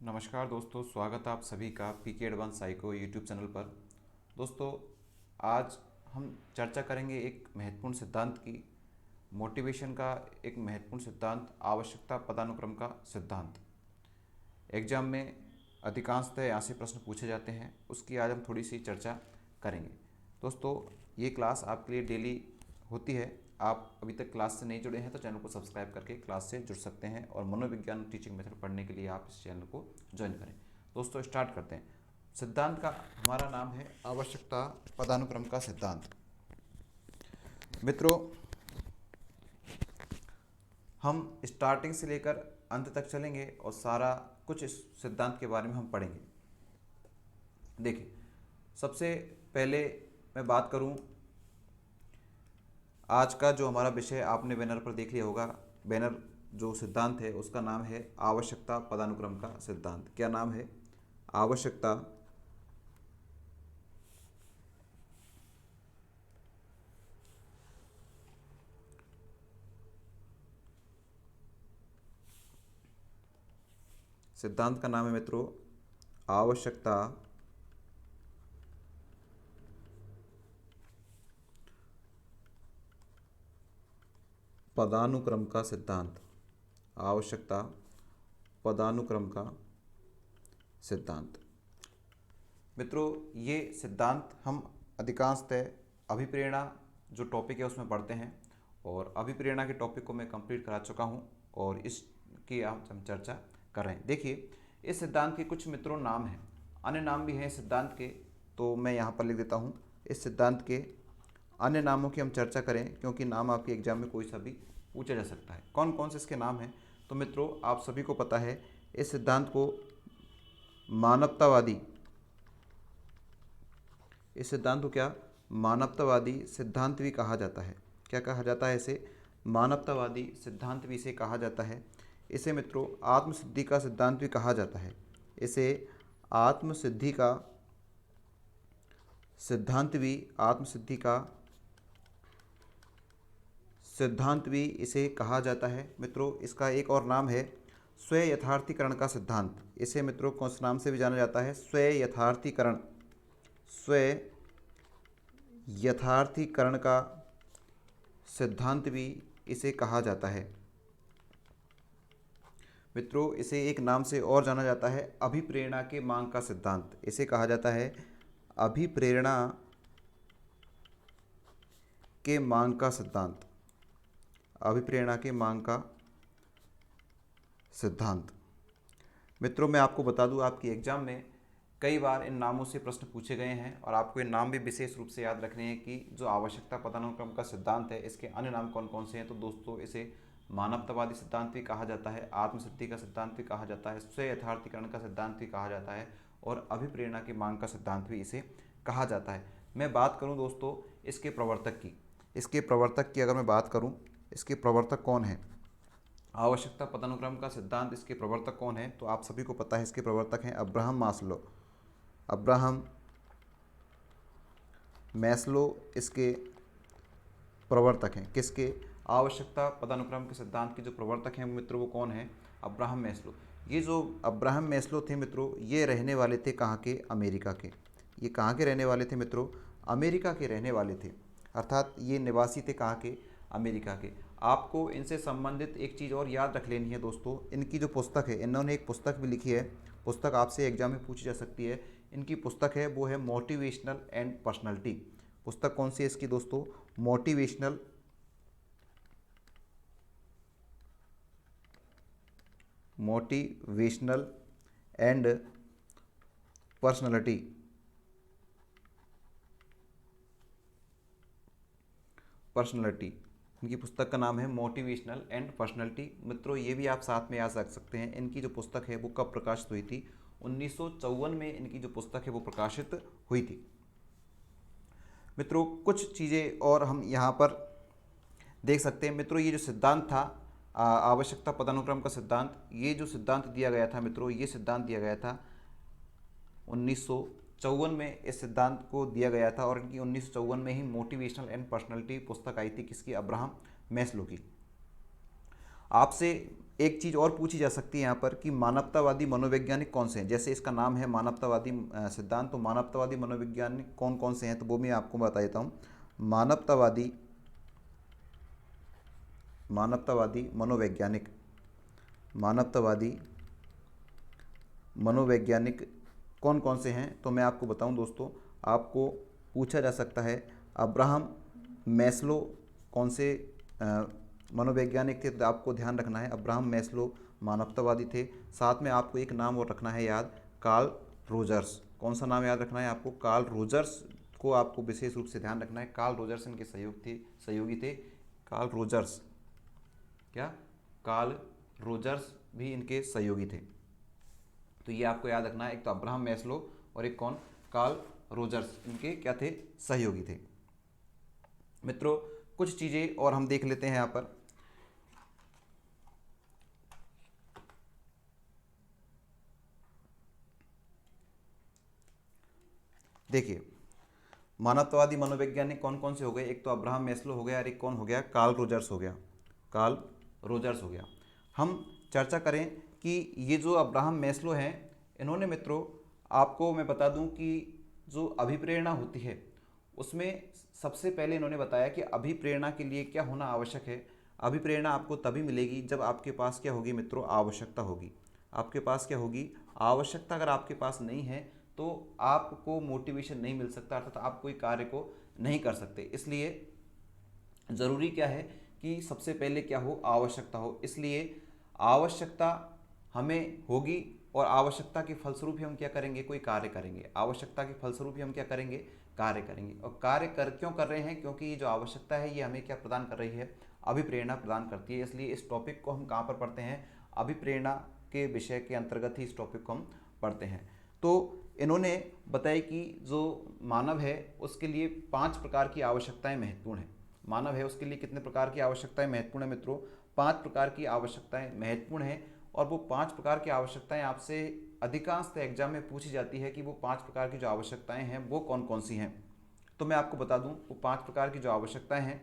नमस्कार दोस्तों, स्वागत है आप सभी का पीके एडवांस साइको यूट्यूब चैनल पर। दोस्तों, आज हम चर्चा करेंगे एक महत्वपूर्ण सिद्धांत की। मोटिवेशन का एक महत्वपूर्ण सिद्धांत, आवश्यकता पदानुक्रम का सिद्धांत। एग्जाम में अधिकांशतः यहाँ से प्रश्न पूछे जाते हैं, उसकी आज हम थोड़ी सी चर्चा करेंगे। दोस्तों, ये क्लास आपके लिए डेली होती है। आप अभी तक क्लास से नहीं जुड़े हैं तो चैनल को सब्सक्राइब करके क्लास से जुड़ सकते हैं और मनोविज्ञान टीचिंग मेथड पढ़ने के लिए आप इस चैनल को ज्वाइन करें। दोस्तों, स्टार्ट करते हैं। सिद्धांत का हमारा नाम है आवश्यकता पदानुक्रम का सिद्धांत। मित्रों, हम स्टार्टिंग से लेकर अंत तक चलेंगे और सारा कुछ इस सिद्धांत के बारे में हम पढ़ेंगे। देखिए, सबसे पहले मैं बात करूं, आज का जो हमारा विषय आपने बैनर पर देख लिया होगा। बैनर जो सिद्धांत है उसका नाम है आवश्यकता पदानुक्रम का सिद्धांत। क्या नाम है? आवश्यकता सिद्धांत का नाम है मित्रों आवश्यकता पदानुक्रम का सिद्धांत। आवश्यकता पदानुक्रम का सिद्धांत। मित्रों, ये सिद्धांत हम अधिकांशतः अभिप्रेरणा जो टॉपिक है उसमें पढ़ते हैं और अभिप्रेरणा के टॉपिक को मैं कंप्लीट करा चुका हूँ और इसकी आज हम चर्चा कर रहे हैं। देखिए, इस सिद्धांत के कुछ मित्रों नाम हैं, अन्य नाम भी हैं इस सिद्धांत के, तो मैं यहाँ पर लिख देता हूँ। इस सिद्धांत के अन्य नामों की हम चर्चा करें क्योंकि नाम आपके एग्जाम में कोई सा भी पूछा जा सकता है। कौन कौन से इसके नाम हैं? तो मित्रों, आप सभी को पता है इस सिद्धांत को मानवतावादी, इस सिद्धांत को क्या मानवतावादी सिद्धांत भी कहा जाता है। क्या कहा जाता है इसे? मानवतावादी सिद्धांत भी इसे कहा जाता है। इसे मित्रों आत्मसिद्धि का सिद्धांत भी कहा जाता है। इसे आत्मसिद्धि का सिद्धांत भी, आत्मसिद्धि का सिद्धांत भी इसे कहा जाता है। मित्रों, इसका एक और नाम है स्व यथार्थीकरण का सिद्धांत। इसे मित्रों कौन से नाम से भी जाना जाता है? स्व यथार्थीकरण, स्व यथार्थीकरण का सिद्धांत भी इसे कहा जाता है। मित्रों, इसे एक नाम से और जाना जाता है अभिप्रेरणा के मांग का सिद्धांत। इसे कहा जाता है अभिप्रेरणा के मांग का सिद्धांत, अभिप्रेरणा के मांग का सिद्धांत। मित्रों, मैं आपको बता दूं, आपकी एग्जाम में कई बार इन नामों से प्रश्न पूछे गए हैं और आपको ये नाम भी विशेष रूप से याद रखने हैं कि जो आवश्यकता पदानुक्रम का सिद्धांत है इसके अन्य नाम कौन कौन से हैं। तो दोस्तों, इसे मानवतावादी सिद्धांत भी कहा जाता है, आत्मसिद्धि का सिद्धांत भी कहा जाता है, स्व यथार्थीकरण का सिद्धांत भी कहा जाता है और अभिप्रेरणा की मांग का सिद्धांत भी इसे कहा जाता है। मैं बात करूँ दोस्तों इसके प्रवर्तक की, इसके प्रवर्तक की अगर मैं बात करूँ, इसके प्रवर्तक कौन है? आवश्यकता पदानुक्रम का सिद्धांत, इसके प्रवर्तक कौन है? तो आप सभी को पता है इसके प्रवर्तक हैं अब्राहम मास्लो। अब्राहम मैस्लो इसके प्रवर्तक हैं। किसके? आवश्यकता पदानुक्रम के सिद्धांत के जो प्रवर्तक हैं मित्रों वो कौन है? Abraham Maslow. ये जो अब्राहम मैस्लो थे मित्रों, ये रहने वाले थे कहाँ के? अमेरिका के। ये कहाँ के रहने वाले थे मित्रों? अमेरिका के रहने वाले थे, अर्थात ये निवासी थे कहाँ के? अमेरिका के। आपको इनसे संबंधित एक चीज़ और याद रख लेनी है दोस्तों, इनकी जो पुस्तक है, इन्होंने एक पुस्तक भी लिखी है। पुस्तक आपसे एग्जाम में पूछी जा सकती है। इनकी पुस्तक है वो है मोटिवेशनल एंड पर्सनैलिटी। पुस्तक कौन सी है इसकी दोस्तों? Motivational motivational and personality. Personality, इनकी पुस्तक का नाम है मोटिवेशनल एंड पर्सनैलिटी। मित्रों, ये भी आप साथ में याद रख सकते हैं। इनकी जो पुस्तक है वो कब प्रकाशित हुई थी? 1954 में इनकी जो पुस्तक है वो प्रकाशित हुई थी। मित्रों, कुछ चीज़ें और हम यहाँ पर देख सकते हैं। मित्रों, ये जो सिद्धांत था आवश्यकता पदानुक्रम का सिद्धांत, ये जो सिद्धांत दिया गया था मित्रों, ये सिद्धांत दिया गया था 1954 में। इस सिद्धांत को दिया गया था और इनकी 1954 में ही मोटिवेशनल एंड पर्सनैलिटी पुस्तक आई थी। किसकी? अब्राहम मैस्लो की। आपसे एक चीज़ और पूछी जा सकती है यहाँ पर कि मानवतावादी मनोवैज्ञानिक कौन से हैं। जैसे इसका नाम है मानवतावादी सिद्धांत, तो मानवतावादी मनोवैज्ञानिक कौन कौन से हैं, तो वो मैं आपको बता देता हूँ। मानवतावादी मानवतावादी मनोवैज्ञानिक मानवतावादी मनोवैज्ञानिक कौन कौन से हैं, तो मैं आपको बताऊं दोस्तों। आपको पूछा जा सकता है अब्राहम मैस्लो कौन से मनोवैज्ञानिक थे, तो आपको ध्यान रखना है अब्राहम मैस्लो मानवतावादी थे। साथ में आपको एक नाम और रखना है याद, कार्ल रोजर्स। कौन सा नाम याद रखना है आपको, कार्ल रोजर्स को आपको विशेष रूप से ध्यान रखना है। कार्ल रोजर्स इनके सहयोगी थे। कार्ल रोजर्स, क्या कार्ल रोजर्स भी इनके सहयोगी थे। तो ये आपको याद रखना है, एक तो अब्राहम मैस्लो और एक कौन, कार्ल रोजर्स, इनके क्या थे, सहयोगी थे। मित्रों कुछ चीज़ें और हम देख लेते हैं यहाँ पर। देखिए मानवतावादी मनोवैज्ञानिक कौन कौन से हो गए, एक तो अब्राहम मैस्लो हो गया और एक कौन हो गया, कार्ल रोजर्स हो गया। कार्ल रोजर्स हो गया। हम चर्चा करें कि ये जो अब्राहम मैस्लो हैं, इन्होंने मित्रों आपको मैं बता दूं कि जो अभिप्रेरणा होती है उसमें सबसे पहले इन्होंने बताया कि अभिप्रेरणा के लिए क्या होना आवश्यक है। अभिप्रेरणा आपको तभी मिलेगी जब आपके पास क्या होगी मित्रों, आवश्यकता होगी। आपके पास क्या होगी, आवश्यकता। अगर आपके पास नहीं है तो आपको मोटिवेशन नहीं मिल सकता, अर्थात आप कोई कार्य को नहीं कर सकते। इसलिए ज़रूरी क्या है कि सबसे पहले क्या हो, आवश्यकता हो। इसलिए आवश्यकता हमें होगी और आवश्यकता के फलस्वरूप ही हम क्या करेंगे, कोई कार्य करेंगे। आवश्यकता के फलस्वरूप ही हम क्या करेंगे, कार्य करेंगे। और कार्य क्यों कर रहे हैं, क्योंकि ये जो आवश्यकता है ये हमें क्या प्रदान कर रही है, अभिप्रेरणा प्रदान करती है। इसलिए इस टॉपिक को हम कहाँ पर पढ़ते हैं, अभिप्रेरणा के विषय के अंतर्गत ही इस टॉपिक को हम पढ़ते हैं। तो इन्होंने बताया कि जो मानव है उसके लिए 5 प्रकार की आवश्यकताएं महत्वपूर्ण हैं। मानव है उसके लिए कितने प्रकार की आवश्यकताएं महत्वपूर्ण है मित्रों, 5 प्रकार की आवश्यकताएं महत्वपूर्ण हैं। और वो 5 प्रकार की आवश्यकताएं आपसे अधिकांशतः एग्जाम में पूछी जाती है कि वो 5 प्रकार की जो आवश्यकताएं हैं वो कौन कौन सी हैं। तो मैं आपको बता दूं वो 5 प्रकार की जो आवश्यकताएं हैं,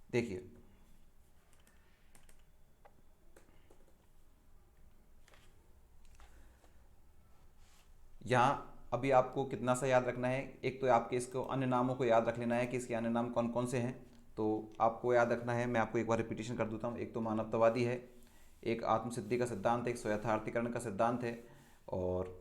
देखिए यहाँ अभी आपको कितना सा याद रखना है, एक तो आपके इसको अन्य नामों को याद रख लेना है कि इसके अन्य नाम कौन कौन से हैं। तो आपको याद रखना है, मैं आपको एक बार रिपीटिशन कर देता हूँ। एक तो मानवतावादी है, एक आत्मसिद्धि का सिद्धांत है, एक स्वयथार्थीकरण का सिद्धांत है, और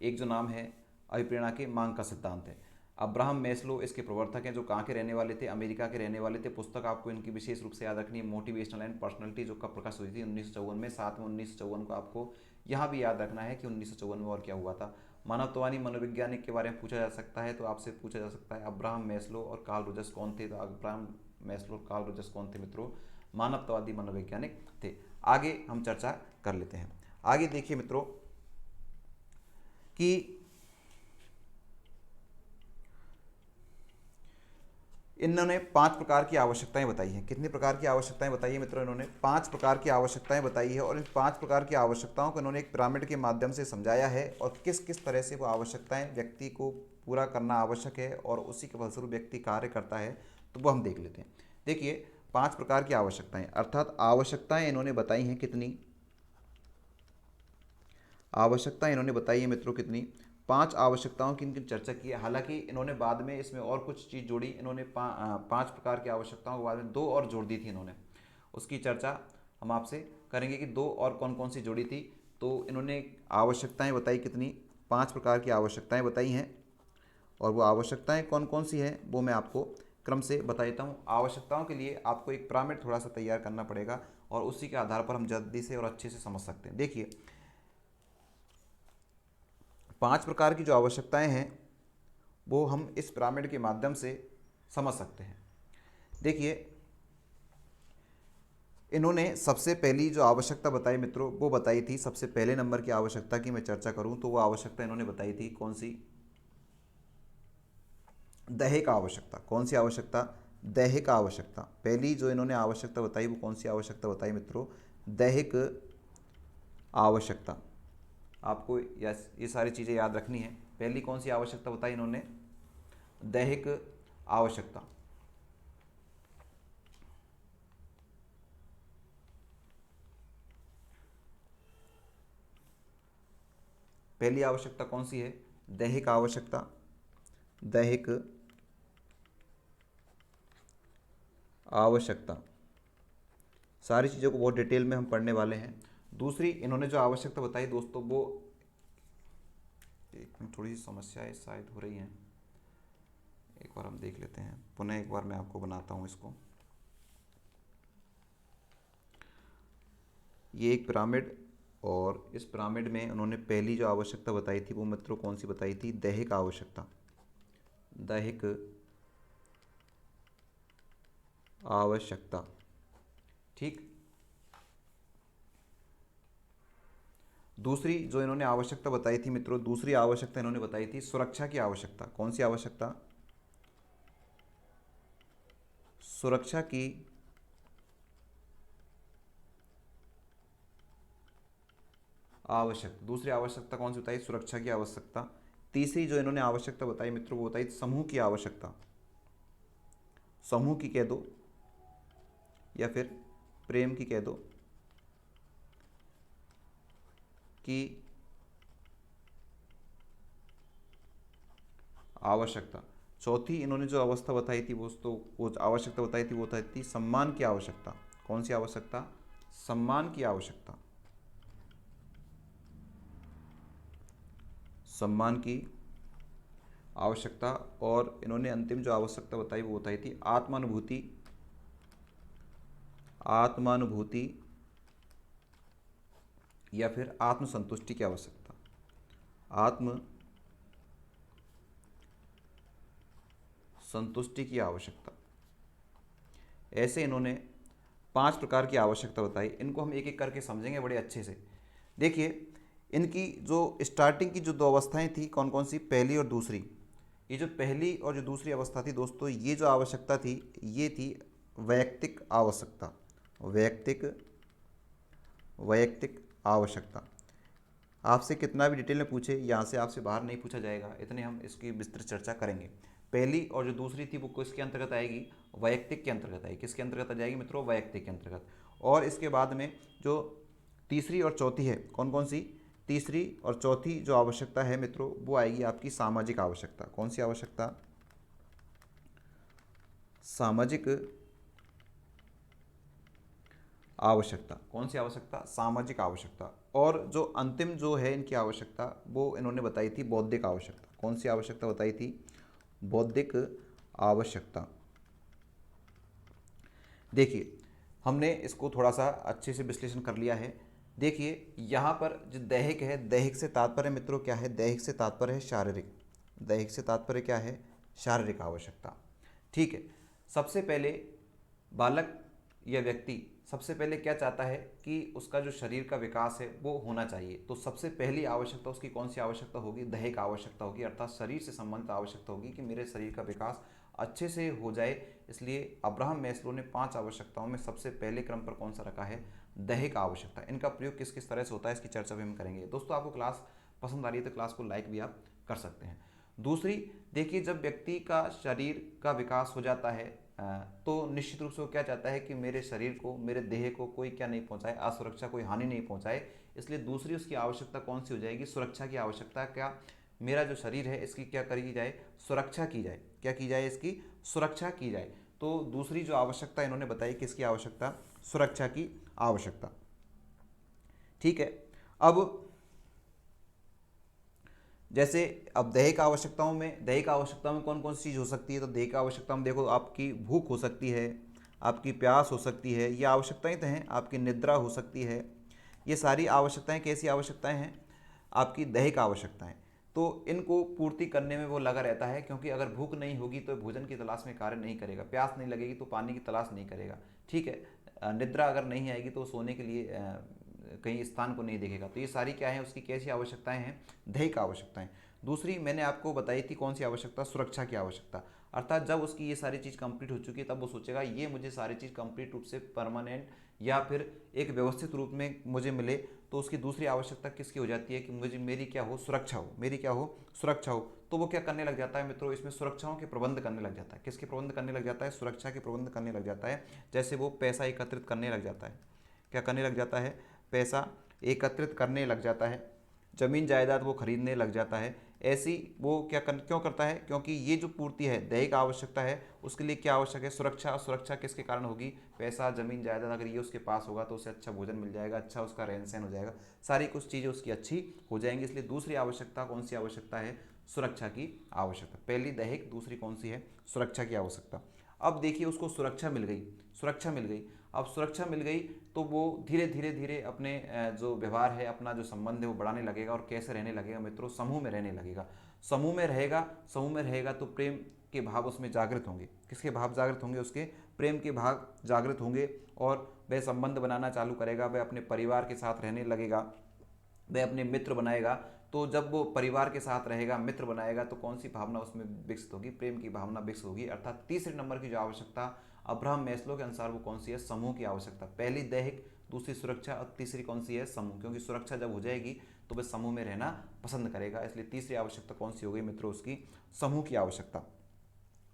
एक जो नाम है अभिप्रेरणा की मांग का सिद्धांत है। अब्राहम मैस्लो इसके प्रवर्तक हैं, जो कहाँ के रहने वाले थे, अमेरिका के रहने वाले थे। पुस्तक आपको इनकी विशेष रूप से याद रखनी है, मोटिवेशनल एंड पर्सनैलिटी, जो कब प्रकाशित हुई थी 1954 में। साथ में 1954 को आपको यहाँ भी याद रखना है कि 1954 में और क्या हुआ था। मानवतावादी मनोवैज्ञानिक के बारे में पूछा जा सकता है, तो आपसे पूछा जा सकता है अब्राहम मैस्लो और कार्ल रोजर्स कौन थे। तो अब्राहम मैस्लो और कार्ल रोजर्स कौन थे मित्रों, मानवतावादी मनोवैज्ञानिक थे। आगे हम चर्चा कर लेते हैं। आगे देखिए मित्रों कि इन्होंने 5 प्रकार की आवश्यकताएं बताई हैं। कितनी प्रकार की आवश्यकताएं बताई है मित्रों, इन्होंने 5 प्रकार की आवश्यकताएं बताई है। और इन 5 प्रकार की आवश्यकताओं को इन्होंने एक पिरामिड के माध्यम से समझाया है, और किस किस तरह से वो आवश्यकताएं व्यक्ति को पूरा करना आवश्यक है और उसी के फलस्वरूप व्यक्ति कार्य करता है, तो वो हम देख लेते हैं। देखिए 5 प्रकार की आवश्यकताएं, अर्थात आवश्यकताएं इन्होंने बताई हैं कितनी, आवश्यकताएं इन्होंने बताई है मित्रों कितनी, 5 आवश्यकताओं की इनकी चर्चा की है। हालांकि इन्होंने बाद में इसमें और कुछ चीज़ जोड़ी। इन्होंने 5 प्रकार की आवश्यकताओं के बाद में 2 और जोड़ दी थी इन्होंने, उसकी चर्चा हम आपसे करेंगे कि 2 और कौन कौन सी जोड़ी थी। तो इन्होंने आवश्यकताएं बताई कितनी, 5 प्रकार की आवश्यकताएं बताई हैं। और वो आवश्यकताएं कौन कौन सी हैं वो मैं आपको क्रम से बता देता हूँ। आवश्यकताओं के लिए आपको एक पिरामिड थोड़ा सा तैयार करना पड़ेगा, और उसी के आधार पर हम जल्दी से और अच्छे से समझ सकते हैं। देखिए 5 प्रकार की जो आवश्यकताएं हैं वो हम इस पिरामिड के माध्यम से समझ सकते हैं। देखिए इन्होंने सबसे पहली जो आवश्यकता बताई मित्रों, वो बताई थी सबसे पहले नंबर की आवश्यकता की मैं चर्चा करूं तो वो आवश्यकता इन्होंने बताई थी कौन सी, दैहिक आवश्यकता। कौन सी आवश्यकता, दैहिक आवश्यकता। पहली जो इन्होंने आवश्यकता बताई वो कौन सी आवश्यकता बताई मित्रों, दैहिक आवश्यकता। आपको ये सारी चीज़ें याद रखनी है। पहली कौन सी आवश्यकता बताई इन्होंने? दैहिक आवश्यकता। पहली आवश्यकता कौन सी है? दैहिक आवश्यकता। दैहिक आवश्यकता, सारी चीज़ों को बहुत डिटेल में हम पढ़ने वाले हैं। दूसरी इन्होंने जो आवश्यकता बताई दोस्तों, वो एक मिनट, थोड़ी सी समस्याएं शायद हो रही हैं, एक बार हम देख लेते हैं। पुनः एक बार मैं आपको बनाता हूँ इसको। ये एक पिरामिड, और इस पिरामिड में उन्होंने पहली जो आवश्यकता बताई थी वो मित्रों कौन सी बताई थी? दैहिक आवश्यकता। दैहिक आवश्यकता, ठीक। दूसरी जो इन्होंने आवश्यकता बताई थी मित्रों, दूसरी आवश्यकता इन्होंने बताई थी सुरक्षा की आवश्यकता। कौन सी आवश्यकता? सुरक्षा की आवश्यकता। दूसरी आवश्यकता कौन सी बताई? सुरक्षा की आवश्यकता। तीसरी जो इन्होंने आवश्यकता बताई मित्रों वो बताई समूह की आवश्यकता। समूह की कह दो या फिर प्रेम की कह दो, की आवश्यकता। चौथी इन्होंने जो अवस्था बताई थी वो आवश्यकता बताई थी वो बताई थी सम्मान की आवश्यकता। कौन सी आवश्यकता? सम्मान की आवश्यकता। सम्मान की आवश्यकता। और इन्होंने अंतिम जो आवश्यकता बताई वो बताई थी आत्मानुभूति। आत्मानुभूति या फिर आत्मसंतुष्टि की आवश्यकता। आत्म संतुष्टि की आवश्यकता। ऐसे इन्होंने 5 प्रकार की आवश्यकता बताई। इनको हम एक एक करके समझेंगे बड़े अच्छे से। देखिए, इनकी जो स्टार्टिंग की जो 2 अवस्थाएं थी कौन कौन सी? पहली और दूसरी। ये जो पहली और जो दूसरी अवस्था थी दोस्तों, ये जो आवश्यकता थी ये थी वैयक्तिक आवश्यकता। वैयक्तिक वैयक्तिक आवश्यकता। आपसे कितना भी डिटेल में पूछे, यहाँ से आपसे बाहर नहीं पूछा जाएगा, इतने हम इसकी विस्तृत चर्चा करेंगे। पहली और जो दूसरी थी वो किसके अंतर्गत आएगी? वैयक्तिक के अंतर्गत आएगी। किसके अंतर्गत आ जाएगी मित्रों? वैयक्तिक के अंतर्गत। और इसके बाद में जो तीसरी और चौथी है, कौन कौन सी? तीसरी और चौथी जो आवश्यकता है मित्रों वो आएगी आपकी सामाजिक आवश्यकता। कौन सी आवश्यकता? सामाजिक आवश्यकता। कौन सी आवश्यकता? सामाजिक आवश्यकता। और जो अंतिम जो है इनकी आवश्यकता वो इन्होंने बताई थी बौद्धिक आवश्यकता। कौन सी आवश्यकता बताई थी? बौद्धिक आवश्यकता। देखिए, हमने इसको थोड़ा सा अच्छे से विश्लेषण कर लिया है। देखिए, यहाँ पर जो दैहिक है, दैहिक से तात्पर्य मित्रों क्या है? दैहिक से तात्पर्य है शारीरिक। दैहिक से तात्पर्य क्या है? शारीरिक आवश्यकता, ठीक है। सबसे पहले बालक या व्यक्ति सबसे पहले क्या चाहता है कि उसका जो शरीर का विकास है वो होना चाहिए। तो सबसे पहली आवश्यकता उसकी कौन सी आवश्यकता होगी? दैहिक आवश्यकता होगी, अर्थात शरीर से संबंधित आवश्यकता होगी कि मेरे शरीर का विकास अच्छे से हो जाए। इसलिए अब्राहम मैस्लो ने 5 आवश्यकताओं में सबसे पहले क्रम पर कौन सा रखा है? दैहिक आवश्यकता। इनका प्रयोग किस किस तरह से होता है इसकी चर्चा भी हम करेंगे। दोस्तों, आपको क्लास पसंद आ रही है तो क्लास को लाइक भी आप कर सकते हैं। दूसरी, देखिए, जब व्यक्ति का शरीर का विकास हो जाता है तो निश्चित रूप से वो क्या चाहता है कि मेरे शरीर को, मेरे देह को कोई क्या नहीं पहुंचाए, असुरक्षा, कोई हानि नहीं पहुंचाए। इसलिए दूसरी उसकी आवश्यकता कौन सी हो जाएगी? सुरक्षा की आवश्यकता। क्या मेरा जो शरीर है इसकी क्या करी जाए? सुरक्षा की जाए। क्या की जाए? इसकी सुरक्षा की जाए। तो दूसरी जो आवश्यकता इन्होंने बताई, किसकी आवश्यकता? सुरक्षा की आवश्यकता, ठीक है। अब जैसे अब दैहिक आवश्यकताओं में कौन कौन सी चीज़ हो सकती है? तो दैहिक आवश्यकता में देखो, आपकी भूख हो सकती है, आपकी प्यास हो सकती है, ये आवश्यकताएं तो हैं। आपकी निद्रा हो सकती है। ये सारी आवश्यकताएं कैसी आवश्यकताएं हैं? आपकी दैहिक आवश्यकताएं। तो इनको पूर्ति करने में वो लगा रहता है, क्योंकि अगर भूख नहीं होगी तो भोजन की तलाश में कार्य नहीं करेगा, प्यास नहीं लगेगी तो पानी की तलाश नहीं करेगा, ठीक है। निद्रा अगर नहीं आएगी तो सोने के लिए कहीं स्थान को नहीं देखेगा। तो ये सारी क्या है? उसकी कैसी आवश्यकताएं हैं? दैहिक आवश्यकताएं। दूसरी मैंने आपको बताई थी कौन सी आवश्यकता? सुरक्षा की आवश्यकता। अर्थात जब उसकी ये सारी चीज़ कंप्लीट हो चुकी है तब वो सोचेगा ये मुझे सारी चीज़ कंप्लीट रूप से परमानेंट या फिर एक व्यवस्थित रूप में मुझे मिले, तो उसकी दूसरी आवश्यकता किसकी हो जाती है कि मुझे मेरी क्या हो, सुरक्षा हो, मेरी क्या हो, सुरक्षा हो। तो वो क्या करने लग जाता है मित्रों, इसमें सुरक्षाओं के प्रबंध करने लग जाता है। किसके प्रबंध करने लग जाता है, सुरक्षा के प्रबंध करने लग जाता है। जैसे वो पैसा एकत्रित करने लग जाता है, क्या करने लग जाता है, पैसा एकत्रित करने लग जाता है, जमीन जायदाद वो खरीदने लग जाता है। ऐसी वो क्यों करता है, क्योंकि ये जो पूर्ति है, दैहिक आवश्यकता है, उसके लिए क्या आवश्यक है, सुरक्षा। और सुरक्षा किसके कारण होगी, पैसा, जमीन जायदाद अगर ये उसके पास होगा तो उसे अच्छा भोजन मिल जाएगा, अच्छा उसका रहन सहन हो जाएगा, सारी कुछ चीज़ें उसकी अच्छी हो जाएंगी। इसलिए दूसरी आवश्यकता कौन सी आवश्यकता है, सुरक्षा की आवश्यकता। पहली दैहिक, दूसरी कौन सी है, सुरक्षा की आवश्यकता। अब देखिए उसको सुरक्षा मिल गई, सुरक्षा मिल गई। अब सुरक्षा मिल गई तो वो धीरे धीरे धीरे अपने जो व्यवहार है, अपना जो संबंध है वो बढ़ाने लगेगा। और कैसे रहने लगेगा मित्रों, समूह में रहने लगेगा। समूह में रहेगा, समूह में रहेगा तो प्रेम के भाव उसमें जागृत होंगे। किसके भाव जागृत होंगे, उसके प्रेम के भाव जागृत होंगे। और वह संबंध बनाना चालू करेगा, वह अपने परिवार के साथ रहने लगेगा, वह अपने मित्र बनाएगा। तो जब वो परिवार के साथ रहेगा, मित्र बनाएगा, तो कौन सी भावना उसमें विकसित होगी, प्रेम की भावना विकसित होगी। अर्थात तीसरे नंबर की जो आवश्यकता अब्राहम मैस्लो के अनुसार वो कौन सी है, समूह की आवश्यकता। पहली दैहिक, दूसरी सुरक्षा और तीसरी कौन सी है, समूह। क्योंकि सुरक्षा जब हो जाएगी तो वह समूह में रहना पसंद करेगा। इसलिए तीसरी आवश्यकता कौन सी हो गई मित्रों, उसकी समूह की आवश्यकता।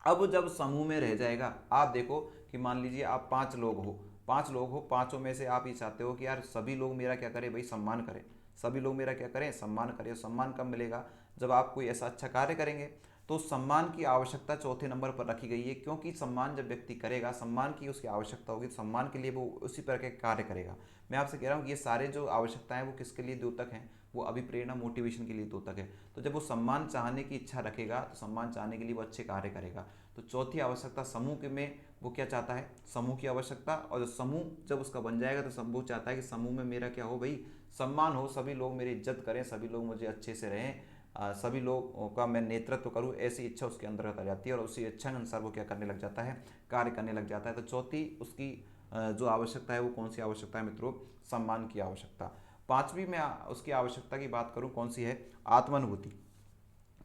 अब जब समूह में रह जाएगा, आप देखो कि मान लीजिए आप 5 लोग हो, 5 लोग हो, पांचों में से आप ये चाहते हो कि यार सभी लोग मेरा क्या करें भाई, सम्मान करें, सभी लोग मेरा क्या करें, सम्मान करें। सम्मान कब मिलेगा, जब आप कोई ऐसा अच्छा कार्य करेंगे। तो सम्मान की आवश्यकता चौथे नंबर पर रखी गई है, क्योंकि सम्मान जब व्यक्ति करेगा, सम्मान की उसकी आवश्यकता होगी, तो सम्मान के लिए वो उसी प्रकार के कार्य करेगा। मैं आपसे कह रहा हूँ कि ये सारे जो आवश्यकताएं वो किसके लिए द्योतक हैं, वो अभिप्रेरणा, मोटिवेशन के लिए द्योतक है। तो जब वो सम्मान चाहने की इच्छा रखेगा तो सम्मान चाहने के लिए वो अच्छे कार्य करेगा। तो चौथी आवश्यकता समूह के में वो क्या चाहता है, समूह की आवश्यकता। और जो समूह जब उसका बन जाएगा तो समूह चाहता है कि समूह में मेरा क्या हो भाई, सम्मान हो, सभी लोग मेरी इज्जत करें, सभी लोग मुझे अच्छे से रहें, सभी लोगों का मैं नेतृत्व करूं, ऐसी इच्छा उसके अंदर आ जाती है। और उसी इच्छा के अनुसार वो क्या करने लग जाता है, कार्य करने लग जाता है। तो चौथी उसकी जो आवश्यकता है वो कौन सी आवश्यकता है मित्रों, सम्मान की आवश्यकता। पांचवी में उसकी आवश्यकता की बात करूं, कौन सी है, आत्मानुभूति।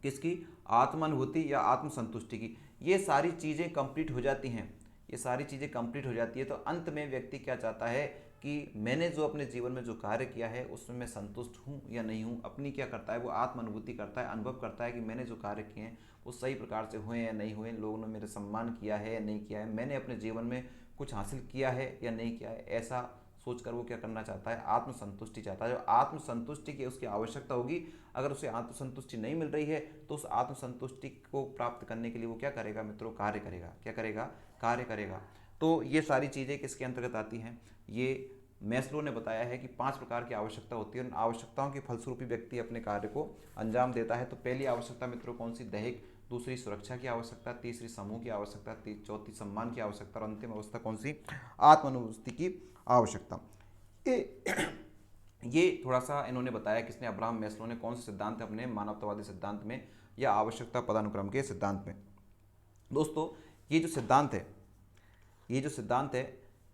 किसकी, आत्मानुभूति या आत्मसंतुष्टि की। ये सारी चीज़ें कंप्लीट हो जाती हैं, ये सारी चीज़ें कंप्लीट हो जाती है तो अंत में व्यक्ति क्या चाहता है कि मैंने जो अपने जीवन में जो कार्य किया है उसमें मैं संतुष्ट हूँ या नहीं हूँ। अपनी क्या करता है, वो आत्मानुभूति करता है, अनुभव करता है कि मैंने जो कार्य किए हैं वो सही प्रकार से हुए या नहीं हुए, लोगों ने मेरे सम्मान किया है या नहीं किया है, मैंने अपने जीवन में कुछ हासिल किया है या नहीं किया है। ऐसा सोचकर वो क्या करना चाहता है, आत्मसंतुष्टि चाहता है। जो आत्मसंतुष्टि की उसकी आवश्यकता होगी, अगर उसे आत्मसंतुष्टि नहीं मिल रही है तो उस आत्मसंतुष्टि को प्राप्त करने के लिए वो क्या करेगा मित्रों, कार्य करेगा। क्या करेगा, कार्य करेगा। तो ये सारी चीज़ें किसके अंतर्गत आती हैं, ये मैस्लो ने बताया है कि 5 प्रकार की आवश्यकता होती है। उन आवश्यकताओं की फलस्वरूप व्यक्ति अपने कार्य को अंजाम देता है। तो पहली आवश्यकता मित्रों कौन सी, दैहिक, दूसरी सुरक्षा की आवश्यकता, तीसरी समूह की आवश्यकता, चौथी सम्मान की आवश्यकता, और अंतिम अवस्था कौन सी, आत्मानुभूति की आवश्यकता। ये थोड़ा सा इन्होंने बताया, किसने, अब्राहम मैस्लो ने। कौन से सिद्धांत है अपने मानवतावादी सिद्धांत में या आवश्यकता पदानुक्रम के सिद्धांत में। दोस्तों ये जो सिद्धांत है, ये जो सिद्धांत है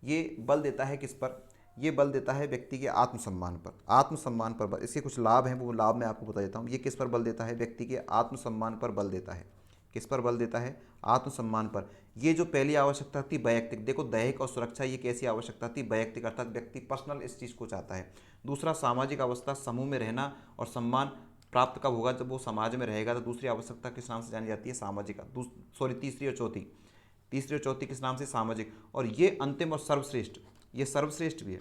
ये बल देता है किस पर, ये बल देता है व्यक्ति के आत्मसम्मान पर, आत्मसम्मान पर बल। इसके कुछ लाभ हैं, वो लाभ मैं आपको बता देता हूँ। ये किस पर बल देता है, व्यक्ति के आत्मसम्मान पर बल देता है। किस पर बल देता है, आत्मसम्मान पर। ये जो पहली आवश्यकता थी वैयक्तिक, देखो दैहिक और सुरक्षा ये कैसी आवश्यकता थी, वैयक्तिक, अर्थात व्यक्ति पर्सनल इस चीज़ को चाहता है। दूसरा सामाजिक अवस्था, समूह में रहना और सम्मान प्राप्त कब होगा, जब वो समाज में रहेगा। तो दूसरी आवश्यकता किस नाम से जानी जाती है, सामाजिक। सॉरी, तीसरी और चौथी, तीसरी और चौथी किस नाम से, सामाजिक। और ये अंतिम और सर्वश्रेष्ठ, ये सर्वश्रेष्ठ भी है।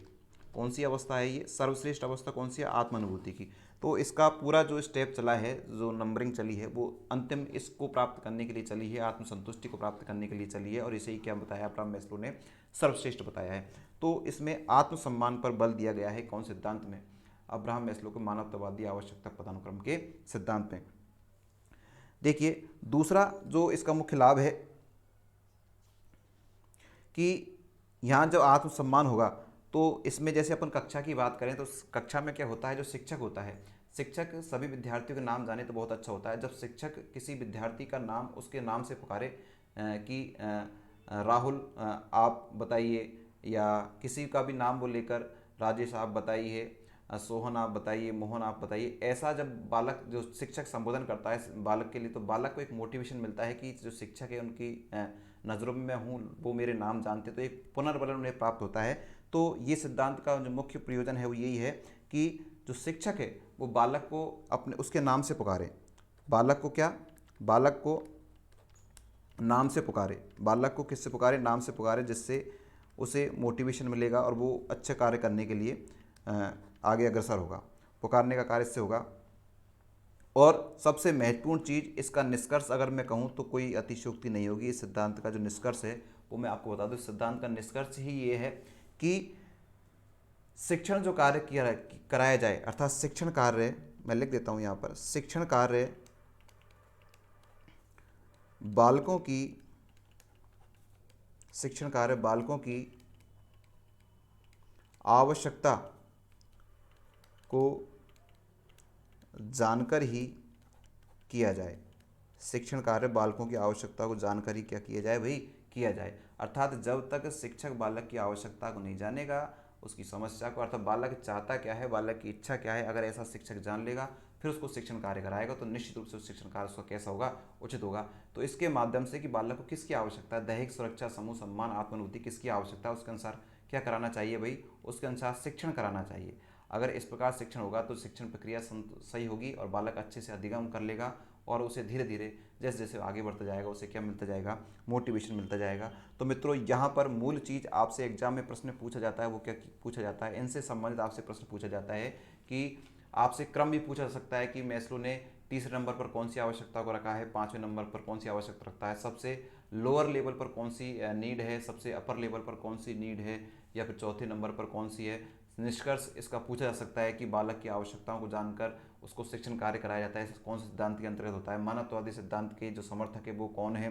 कौन सी अवस्था है ये, सर्वश्रेष्ठ अवस्था कौन सी है, आत्मानुभूति की। तो इसका पूरा जो स्टेप चला है, जो नंबरिंग चली है, वो अंतिम इसको प्राप्त करने के लिए चली है, आत्मसंतुष्टि को प्राप्त करने के लिए चली है। और इसे ही क्या बताया अब्राहम मैस्लो ने, सर्वश्रेष्ठ बताया है। तो इसमें आत्मसम्मान पर बल दिया गया है, कौन सिद्धांत में, अब्राहम मैस्लो के मानवतावादी आवश्यकता पदानुक्रम के सिद्धांत में। देखिए दूसरा जो इसका मुख्य लाभ है कि यहाँ जो आत्मसम्मान होगा, तो इसमें जैसे अपन कक्षा की बात करें तो कक्षा में क्या होता है, जो शिक्षक होता है, शिक्षक सभी विद्यार्थियों के नाम जाने तो बहुत अच्छा होता है। जब शिक्षक किसी विद्यार्थी का नाम उसके नाम से पुकारे कि राहुल आप बताइए, या किसी का भी नाम वो लेकर राजेश आप बताइए, सोहन आप बताइए, मोहन आप बताइए, ऐसा जब बालक, जो शिक्षक संबोधन करता है बालक के लिए, तो बालक को एक मोटिवेशन मिलता है कि जो शिक्षक है उनकी नज़रों में मैं हूँ, वो मेरे नाम जानते, तो एक पुनर्बलन उन्हें प्राप्त होता है। तो ये सिद्धांत का जो मुख्य प्रयोजन है वो यही है कि जो शिक्षक है वो बालक को अपने उसके नाम से पुकारे। बालक को क्या, बालक को नाम से पुकारे, बालक को किससे पुकारे, नाम से पुकारे, जिससे उसे मोटिवेशन मिलेगा और वो अच्छे कार्य करने के लिए आगे अग्रसर होगा। पुकारने का कार्य इससे होगा। और सबसे महत्वपूर्ण चीज़, इसका निष्कर्ष अगर मैं कहूँ तो कोई अतिशयोक्ति नहीं होगी। इस सिद्धांत का जो निष्कर्ष है वो मैं आपको बता दूँ। इस सिद्धांत का निष्कर्ष ही ये है कि शिक्षण जो कार्य किया कराया जाए, अर्थात शिक्षण कार्य, मैं लिख देता हूँ यहाँ पर, शिक्षण कार्य बालकों की, शिक्षण कार्य बालकों की आवश्यकता को जानकर ही किया जाए। शिक्षण कार्य बालकों की आवश्यकता को जानकर ही क्या किया जाए भाई, किया जाए। अर्थात जब तक शिक्षक बालक की आवश्यकता को नहीं जानेगा, उसकी समस्या को, अर्थात बालक चाहता क्या है, बालक की इच्छा क्या है, अगर ऐसा शिक्षक जान लेगा फिर उसको शिक्षण कार्य कराएगा तो निश्चित रूप से उस शिक्षण कार्य उसका कैसा होगा, उचित होगा। तो इसके माध्यम से कि बालक को किसकी आवश्यकता है, दैहिक सुरक्षा, समूह सम्मान, आत्मानुभूति किसकी आवश्यकता है, उसके अनुसार क्या कराना चाहिए भाई, उसके अनुसार शिक्षण कराना चाहिए। अगर इस प्रकार शिक्षण होगा तो शिक्षण प्रक्रिया सही होगी और बालक अच्छे से अधिगम कर लेगा और उसे धीरे धीरे जैसे जैसे आगे बढ़ता जाएगा उसे क्या मिलता जाएगा, मोटिवेशन मिलता जाएगा। तो मित्रों, यहाँ पर मूल चीज़ आपसे एग्जाम में प्रश्न पूछा जाता है वो क्या पूछा जाता है, इनसे संबंधित आपसे प्रश्न पूछा जाता है कि आपसे क्रम भी पूछा जा सकता है कि मैस्लो ने तीसरे नंबर पर कौन सी आवश्यकता को रखा है, पाँचवें नंबर पर कौन सी आवश्यकता रखता है, सबसे लोअर लेवल पर कौन सी नीड है, सबसे अपर लेवल पर कौन सी नीड है, या फिर चौथे नंबर पर कौन सी है। निष्कर्ष इसका पूछा जा सकता है कि बालक की आवश्यकताओं को जानकर उसको शिक्षण कार्य कराया जाता है, कौन से सिद्धांत के अंतर्गत होता है। मानवतावादी सिद्धांत के जो समर्थक है वो कौन है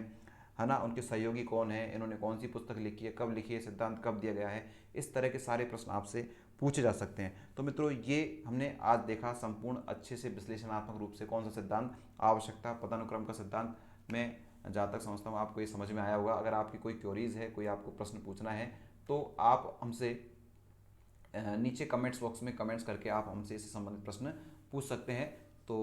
ना, उनके सहयोगी कौन है, इन्होंने कौन सी पुस्तक लिखी है, कब लिखी है, सिद्धांत कब दिया गया है, इस तरह के सारे प्रश्न आपसे पूछे जा सकते हैं। तो मित्रों, ये हमने आज देखा संपूर्ण अच्छे से विश्लेषणात्मक रूप से कौन सा सिद्धांत, आवश्यकता पदानुक्रम का सिद्धांत। मैं जहाँ तक समझता हूँ आपको ये समझ में आया होगा। अगर आपकी कोई क्वेरीज है, कोई आपको प्रश्न पूछना है तो आप हमसे नीचे कमेंट्स बॉक्स में कमेंट्स करके आप हमसे इससे संबंधित प्रश्न पूछ सकते हैं। तो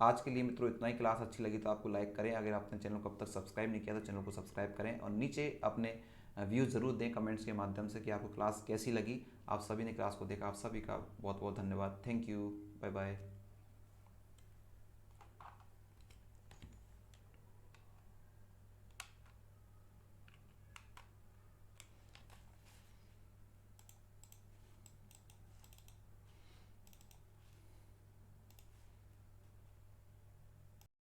आज के लिए मित्रों इतना ही। क्लास अच्छी लगी तो आपको लाइक करें, अगर आपने चैनल को अब तक सब्सक्राइब नहीं किया तो चैनल को सब्सक्राइब करें और नीचे अपने व्यूज़ ज़रूर दें कमेंट्स के माध्यम से कि आपको क्लास कैसी लगी। आप सभी ने क्लास को देखा, आप सभी का बहुत बहुत धन्यवाद। Thank you, bye bye.